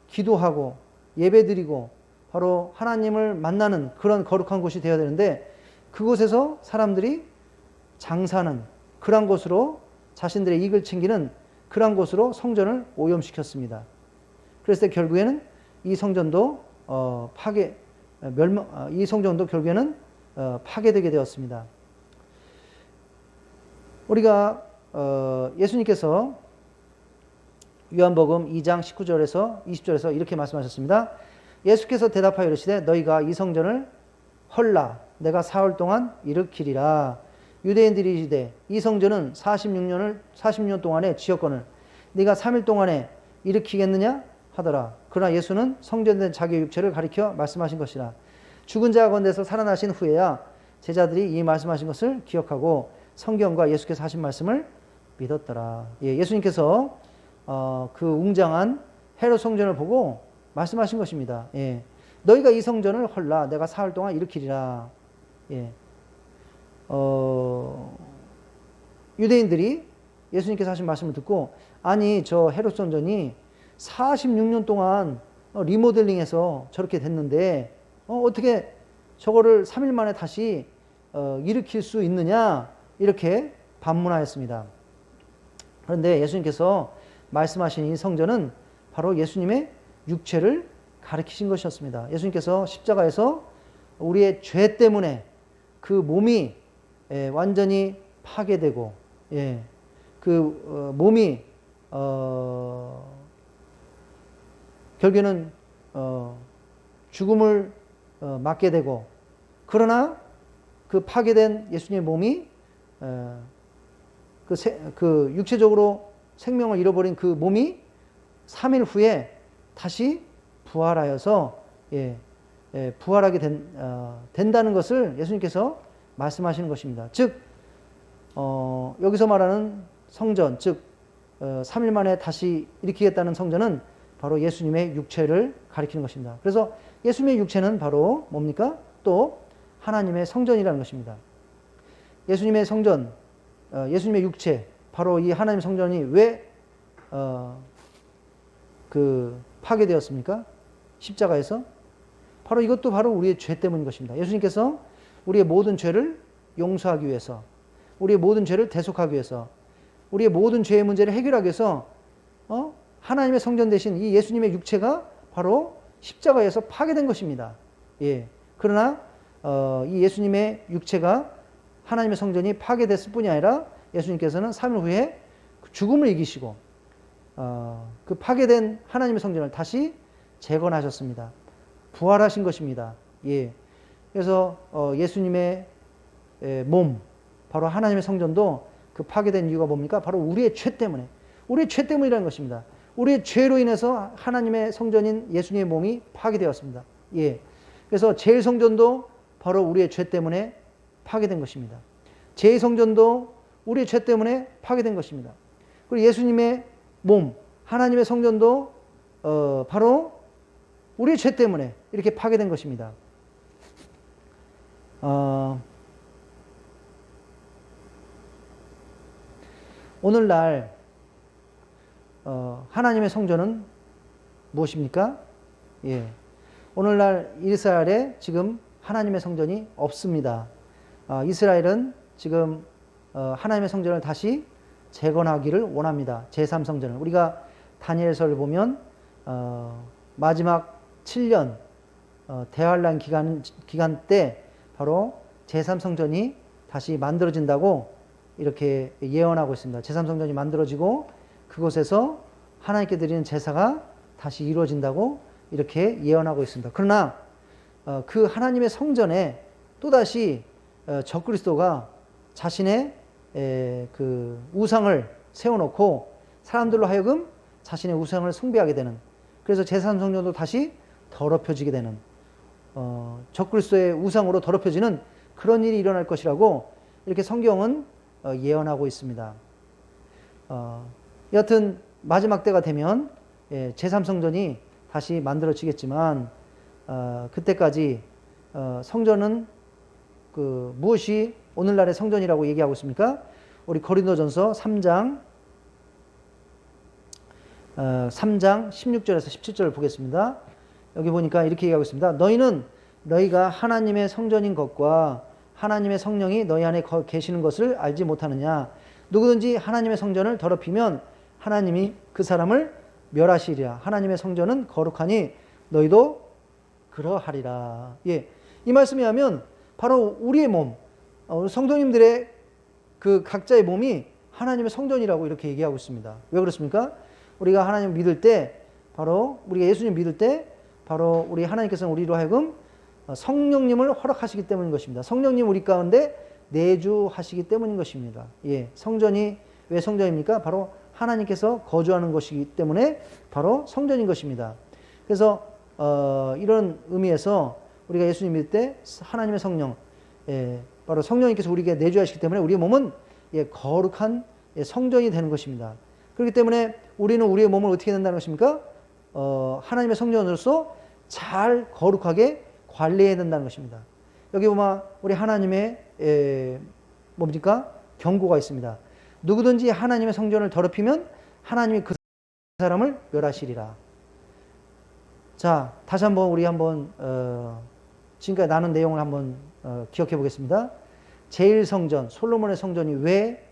기도하고 예배드리고 바로 하나님을 만나는 그런 거룩한 곳이 되어야 되는데 그곳에서 사람들이 장사하는 그런 곳으로 자신들의 이익을 챙기는 그런 곳으로 성전을 오염시켰습니다. 그래서 결국에는 이 성전도 결국에는 파괴되게 되었습니다. 우리가 예수님께서 요한복음 2장 19절에서 20절에서 이렇게 말씀하셨습니다. 예수께서 대답하여 이르시되 너희가 이 성전을 헐라 내가 사흘 동안 일으키리라. 유대인들이 이르시되 이 성전은 40년 동안에 지었거늘 네가 3일 동안에 일으키겠느냐 하더라. 그러나 예수는 성전된 자기의 육체를 가리켜 말씀하신 것이라. 죽은 자가 건대서 살아나신 후에야 제자들이 이 말씀하신 것을 기억하고 성경과 예수께서 하신 말씀을 믿었더라. 예수님께서 그 웅장한 헤롯 성전을 보고 말씀하신 것입니다. 예. 너희가 이 성전을 헐라 내가 사흘 동안 일으키리라. 예. 유대인들이 예수님께서 하신 말씀을 듣고 아니 저 헤롯 성전이 46년 동안 리모델링해서 저렇게 됐는데 어떻게 저거를 3일 만에 다시 일으킬 수 있느냐 이렇게 반문하였습니다. 그런데 예수님께서 말씀하신 이 성전은 바로 예수님의 육체를 가리키신 것이었습니다. 예수님께서 십자가에서 우리의 죄 때문에 그 몸이 완전히 파괴되고 그 몸이 결국에는 죽음을 맞게 되고 그러나 그 파괴된 예수님의 몸이 그 육체적으로 생명을 잃어버린 그 몸이 3일 후에 다시 부활하여서 부활하게 된다는 것을 예수님께서 말씀하시는 것입니다. 즉 여기서 말하는 성전, 즉 3일 만에 다시 일으키겠다는 성전은 바로 예수님의 육체를 가리키는 것입니다. 그래서 예수님의 육체는 바로 뭡니까? 또 하나님의 성전이라는 것입니다. 예수님의 성전, 예수님의 육체, 바로 이 하나님의 성전이 왜 파괴되었습니까? 십자가에서. 바로 이것도 바로 우리의 죄 때문인 것입니다. 예수님께서 우리의 모든 죄를 용서하기 위해서, 우리의 모든 죄를 대속하기 위해서, 우리의 모든 죄의 문제를 해결하기 위해서 하나님의 성전 대신 이 예수님의 육체가 바로 십자가에서 파괴된 것입니다. 예. 그러나 이 예수님의 육체가 하나님의 성전이 파괴됐을 뿐이 아니라 예수님께서는 3일 후에 죽음을 이기시고 그 파괴된 하나님의 성전을 다시 재건하셨습니다. 부활하신 것입니다. 예. 그래서 예수님의 몸, 바로 하나님의 성전도 그 파괴된 이유가 뭡니까? 바로 우리의 죄 때문에, 우리의 죄 때문이라는 것입니다. 우리의 죄로 인해서 하나님의 성전인 예수님의 몸이 파괴되었습니다. 예. 그래서 제1성전도 바로 우리의 죄 때문에 파괴된 것입니다. 제2성전도 우리의 죄 때문에 파괴된 것입니다. 그리고 예수님의 몸, 하나님의 성전도 바로 우리의 죄 때문에 이렇게 파괴된 것입니다. 오늘날 하나님의 성전은 무엇입니까? 예. 오늘날 이스라엘에 지금 하나님의 성전이 없습니다. 이스라엘은 지금 하나님의 성전을 다시 재건하기를 원합니다. 제3성전을. 우리가 다니엘서를 보면 마지막 7년 대환란 기간 때 바로 제3성전이 다시 만들어진다고 이렇게 예언하고 있습니다. 제3성전이 만들어지고 그곳에서 하나님께 드리는 제사가 다시 이루어진다고 이렇게 예언하고 있습니다. 그러나 그 하나님의 성전에 또다시 적그리스도가 자신의 그 우상을 세워놓고 사람들로 하여금 자신의 우상을 숭배하게 되는, 그래서 제3성전도 다시 더럽혀지게 되는, 적그리스도의 우상으로 더럽혀지는 그런 일이 일어날 것이라고 이렇게 성경은 예언하고 있습니다. 여하튼 마지막 때가 되면 제3성전이 다시 만들어지겠지만 그때까지 성전은 무엇이 오늘날의 성전이라고 얘기하고 있습니까? 우리 고린도전서 3장 16절에서 17절을 보겠습니다. 여기 보니까 이렇게 얘기하고 있습니다. 너희는 너희가 하나님의 성전인 것과 하나님의 성령이 너희 안에 계시는 것을 알지 못하느냐? 누구든지 하나님의 성전을 더럽히면 하나님이 그 사람을 멸하시리라. 하나님의 성전은 거룩하니 너희도 그러하리라. 예, 이 말씀에 하면 바로 우리의 몸, 성도님들의 그 각자의 몸이 하나님의 성전이라고 이렇게 얘기하고 있습니다. 왜 그렇습니까? 우리가 하나님을 믿을 때, 바로 우리가 예수님 믿을 때 바로 우리 하나님께서는 우리로 하여금 성령님을 허락하시기 때문인 것입니다. 성령님 우리 가운데 내주하시기 때문인 것입니다. 예, 성전이 왜 성전입니까? 바로 하나님께서 거주하는 것이기 때문에 바로 성전인 것입니다. 그래서 이런 의미에서 우리가 예수님 믿을 때 하나님의 성령, 바로 성령님께서 우리에게 내주하시기 때문에 우리의 몸은 거룩한 성전이 되는 것입니다. 그렇기 때문에 우리는 우리의 몸을 어떻게 된다는 것입니까? 하나님의 성전으로서 잘 거룩하게 관리해야 된다는 것입니다. 여기 보면 우리 하나님의 뭡니까? 경고가 있습니다. 누구든지 하나님의 성전을 더럽히면 하나님이 그 사람을 멸하시리라. 자, 다시 한번 우리 한번 지금까지 나눈 내용을 한번 기억해 보겠습니다. 제1성전, 솔로몬의 성전이 왜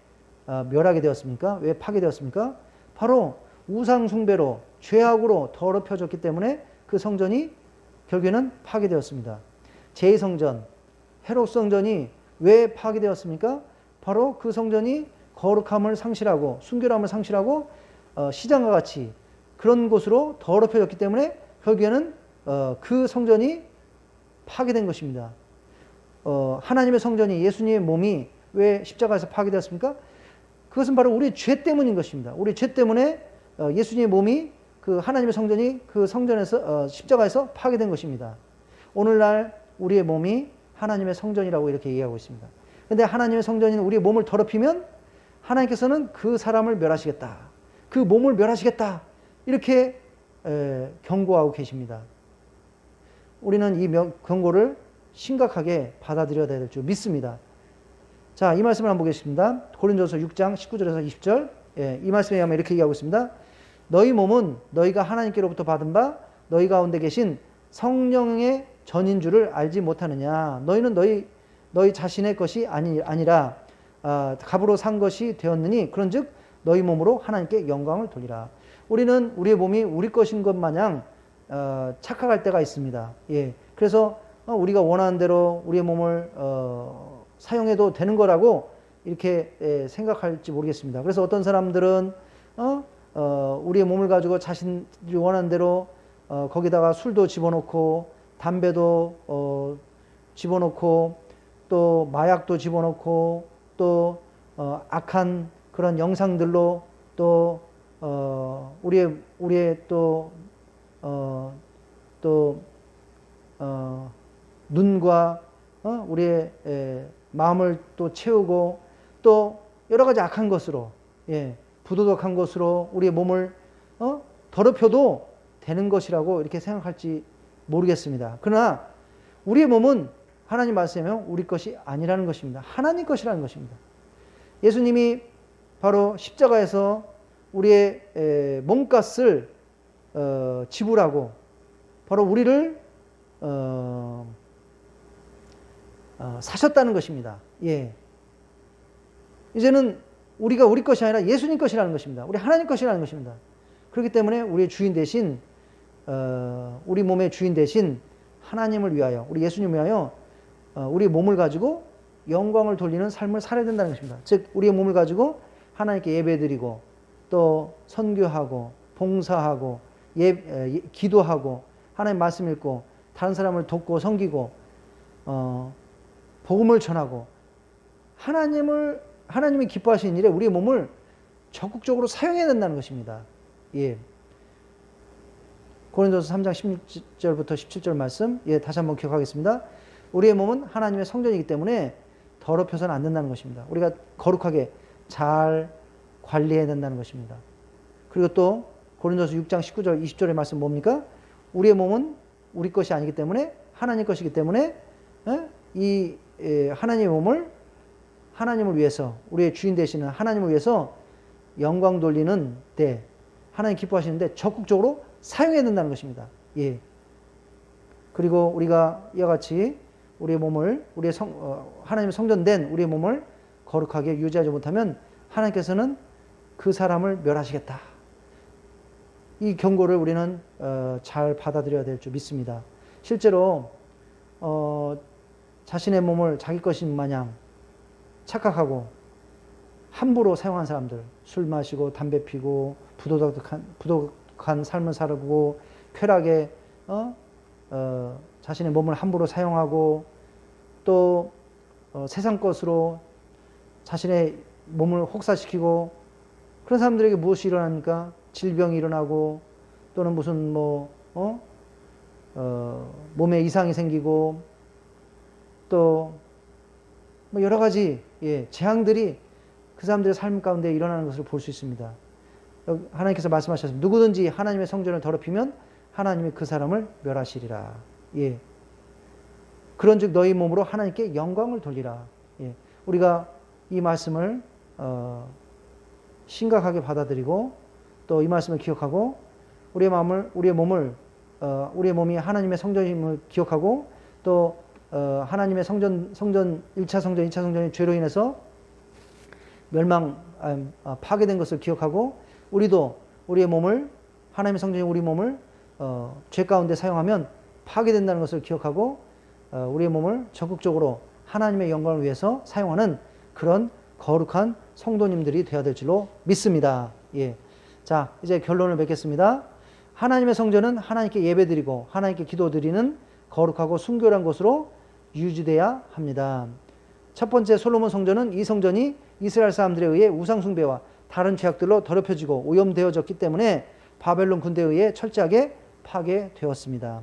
멸하게 되었습니까? 왜 파괴되었습니까? 바로 우상 숭배로 죄악으로 더럽혀졌기 때문에 그 성전이 결국에는 파괴되었습니다. 제2성전, 헤롯 성전이 왜 파괴되었습니까? 바로 그 성전이 거룩함을 상실하고 순결함을 상실하고 시장과 같이 그런 곳으로 더럽혀졌기 때문에 결국에는 그 성전이 파괴된 것입니다. 하나님의 성전이 예수님의 몸이 왜 십자가에서 파괴되었습니까? 그것은 바로 우리의 죄 때문인 것입니다. 우리 죄 때문에 예수님의 몸이 그 하나님의 성전이 그 성전에서 십자가에서 파괴된 것입니다. 오늘날 우리의 몸이 하나님의 성전이라고 이렇게 얘기하고 있습니다. 그런데 하나님의 성전인 우리의 몸을 더럽히면 하나님께서는 그 사람을 멸하시겠다. 그 몸을 멸하시겠다. 이렇게 경고하고 계십니다. 우리는 이 경고를 심각하게 받아들여야 될 줄 믿습니다. 자, 이 말씀을 한번 보겠습니다. 고린도서 6장 19절에서 20절. 이 말씀에 의하면 이렇게 얘기하고 있습니다. 너희 몸은 너희가 하나님께로부터 받은 바 너희 가운데 계신 성령의 전인 줄을 알지 못하느냐. 너희는 너희 자신의 것이 아니라 값으로 산 것이 되었느니 그런즉 너희 몸으로 하나님께 영광을 돌리라. 우리는 우리의 몸이 우리 것인 것 마냥 착각할 때가 있습니다. 예, 그래서 우리가 원하는 대로 우리의 몸을 사용해도 되는 거라고 이렇게 생각할지 모르겠습니다. 그래서 어떤 사람들은 우리의 몸을 가지고 자신이 원하는 대로 거기다가 술도 집어넣고 담배도 집어넣고 또 마약도 집어넣고 또 악한 그런 영상들로 또 우리의 또 눈과 우리의 마음을 또 채우고 또 여러 가지 악한 것으로 부도덕한 것으로 우리의 몸을 더럽혀도 되는 것이라고 이렇게 생각할지 모르겠습니다. 그러나 우리의 몸은 하나님 말씀하면 우리 것이 아니라는 것입니다. 하나님 것이라는 것입니다. 예수님이 바로 십자가에서 우리의 몸값을 지불하고 바로 우리를 사셨다는 것입니다. 예. 이제는 우리가 우리 것이 아니라 예수님 것이라는 것입니다. 우리 하나님 것이라는 것입니다. 그렇기 때문에 우리의 주인 대신 우리 몸의 주인 대신 하나님을 위하여 우리 예수님을 위하여 우리 몸을 가지고 영광을 돌리는 삶을 살아야 된다는 것입니다. 즉 우리의 몸을 가지고 하나님께 예배드리고 또 선교하고 봉사하고 기도하고 하나님 말씀 읽고 다른 사람을 돕고 섬기고 복음을 전하고 하나님이 기뻐하시는 일에 우리의 몸을 적극적으로 사용해야 된다는 것입니다. 예. 고린도서 3장 16절부터 17절 말씀 다시 한번 기억하겠습니다. 우리의 몸은 하나님의 성전이기 때문에 더럽혀서는 안 된다는 것입니다. 우리가 거룩하게 잘 관리해야 된다는 것입니다. 그리고 또 고린도서 6장 19절 20절의 말씀 뭡니까? 우리의 몸은 우리 것이 아니기 때문에 하나님 것이기 때문에 이 하나님의 몸을 하나님을 위해서 우리의 주인 되시는 하나님을 위해서 영광 돌리는 데 하나님 기뻐하시는데 적극적으로 사용해야 된다는 것입니다. 예. 그리고 우리가 이와 같이 우리의 몸을 하나님의 성전된 우리의 몸을 거룩하게 유지하지 못하면 하나님께서는 그 사람을 멸하시겠다. 이 경고를 우리는 잘 받아들여야 될 줄 믿습니다. 실제로 자신의 몸을 자기 것인 마냥 착각하고 함부로 사용한 사람들, 술 마시고 담배 피고 부도덕한 삶을 살고 쾌락에 자신의 몸을 함부로 사용하고 또 세상 것으로 자신의 몸을 혹사시키고 그런 사람들에게 무엇이 일어납니까? 질병이 일어나고 또는 무슨 몸에 이상이 생기고 또 여러 가지 재앙들이 그 사람들의 삶 가운데 일어나는 것을 볼 수 있습니다. 하나님께서 말씀하셨습니다. 누구든지 하나님의 성전을 더럽히면 하나님이 그 사람을 멸하시리라. 예. 그런즉 너희 몸으로 하나님께 영광을 돌리라. 예. 우리가 이 말씀을 심각하게 받아들이고 또 이 말씀을 기억하고 우리의 몸이 하나님의 성전임을 기억하고 또 하나님의 성전 1차 성전, 2차 성전의 죄로 인해서 파괴된 것을 기억하고 우리도 우리의 몸을 하나님의 성전인 우리 몸을 죄 가운데 사용하면 파괴된다는 것을 기억하고 우리의 몸을 적극적으로 하나님의 영광을 위해서 사용하는 그런 거룩한 성도님들이 되어야 될 줄로 믿습니다. 예. 자, 이제 결론을 맺겠습니다. 하나님의 성전은 하나님께 예배드리고 하나님께 기도드리는 거룩하고 순결한 곳으로 유지돼야 합니다. 첫 번째 솔로몬 성전은 이 성전이 이스라엘 사람들에 의해 우상숭배와 다른 죄악들로 더럽혀지고 오염되어졌기 때문에 바벨론 군대에 의해 철저하게 파괴되었습니다.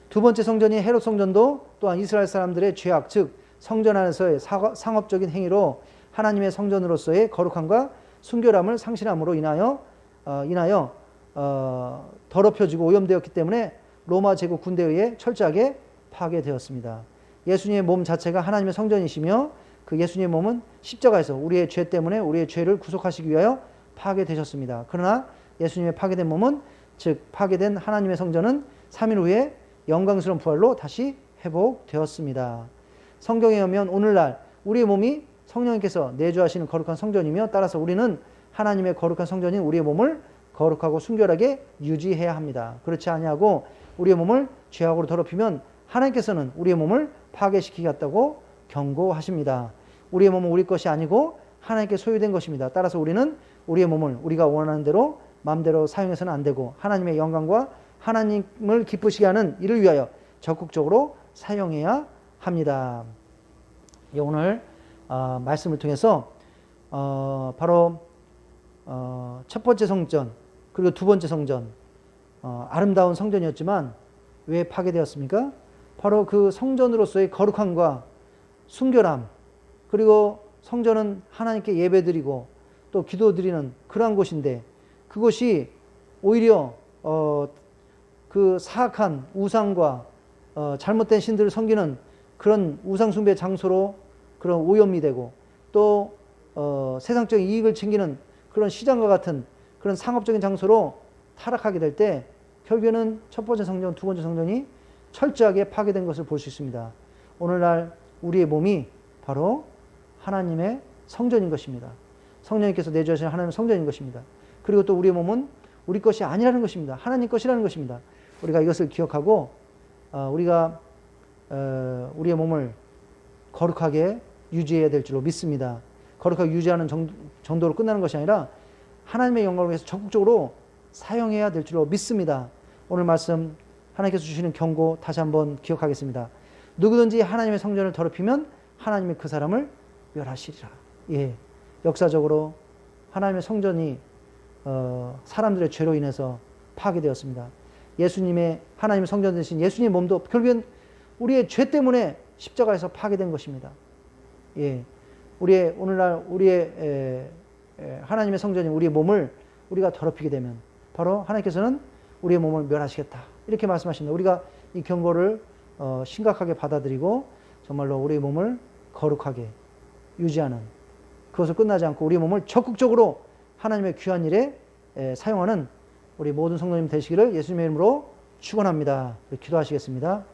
두 번째 성전인 헤롯 성전도 또한 이스라엘 사람들의 죄악, 즉 성전 안에서의 상업적인 행위로 하나님의 성전으로서의 거룩함과 순결함을 상실함으로 인하여 더럽혀지고 오염되었기 때문에 로마 제국 군대에 의해 철저하게 파괴되었습니다. 예수님의 몸 자체가 하나님의 성전이시며 그 예수님의 몸은 십자가에서 우리의 죄 때문에 우리의 죄를 구속하시기 위하여 파괴되셨습니다. 그러나 예수님의 파괴된 몸은 즉 파괴된 하나님의 성전은 3일 후에 영광스러운 부활로 다시 회복되었습니다. 성경에 의하면 오늘날 우리의 몸이 성령님께서 내주하시는 거룩한 성전이며 따라서 우리는 하나님의 거룩한 성전인 우리의 몸을 거룩하고 순결하게 유지해야 합니다. 그렇지 아니하고 우리의 몸을 죄악으로 더럽히면 하나님께서는 우리의 몸을 파괴시키겠다고 경고하십니다. 우리의 몸은 우리 것이 아니고 하나님께 소유된 것입니다. 따라서 우리는 우리의 몸을 우리가 원하는 대로 마음대로 사용해서는 안 되고 하나님의 영광과 하나님을 기쁘시게 하는 일을 위하여 적극적으로 사용해야 합니다. 오늘 말씀을 통해서 바로 첫 번째 성전 그리고 두 번째 성전 아름다운 성전이었지만 왜 파괴되었습니까? 바로 그 성전으로서의 거룩함과 순결함 그리고 성전은 하나님께 예배드리고 또 기도드리는 그러한 곳인데 그것이 오히려 그 사악한 우상과 잘못된 신들을 섬기는 그런 우상숭배 장소로 그런 오염이 되고 또 세상적인 이익을 챙기는 그런 시장과 같은 그런 상업적인 장소로 타락하게 될 때 결국에는 첫 번째 성전, 두 번째 성전이 철저하게 파괴된 것을 볼 수 있습니다. 오늘날 우리의 몸이 바로 하나님의 성전인 것입니다. 성령님께서 내주하신 하나님의 성전인 것입니다. 그리고 또 우리의 몸은 우리 것이 아니라는 것입니다. 하나님 것이라는 것입니다. 우리가 이것을 기억하고 우리가 우리의 몸을 거룩하게 유지해야 될 줄로 믿습니다. 거룩하게 유지하는 정도로 끝나는 것이 아니라 하나님의 영광을 위해서 적극적으로 사용해야 될 줄로 믿습니다. 오늘 말씀 하나님께서 주시는 경고 다시 한번 기억하겠습니다. 누구든지 하나님의 성전을 더럽히면 하나님이 그 사람을 멸하시리라. 예, 역사적으로 하나님의 성전이 사람들의 죄로 인해서 파괴되었습니다. 예수님의 하나님의 성전 되신 예수님의 몸도 결국엔 우리의 죄 때문에 십자가에서 파괴된 것입니다. 예, 오늘날 우리의 하나님의 성전인 우리의 몸을 우리가 더럽히게 되면 바로 하나님께서는 우리의 몸을 멸하시겠다 이렇게 말씀하십니다. 우리가 이 경고를 심각하게 받아들이고 정말로 우리의 몸을 거룩하게 유지하는 그것을 끝나지 않고 우리의 몸을 적극적으로 하나님의 귀한 일에 사용하는 우리 모든 성도님 되시기를 예수님의 이름으로 축원합니다. 기도하시겠습니다.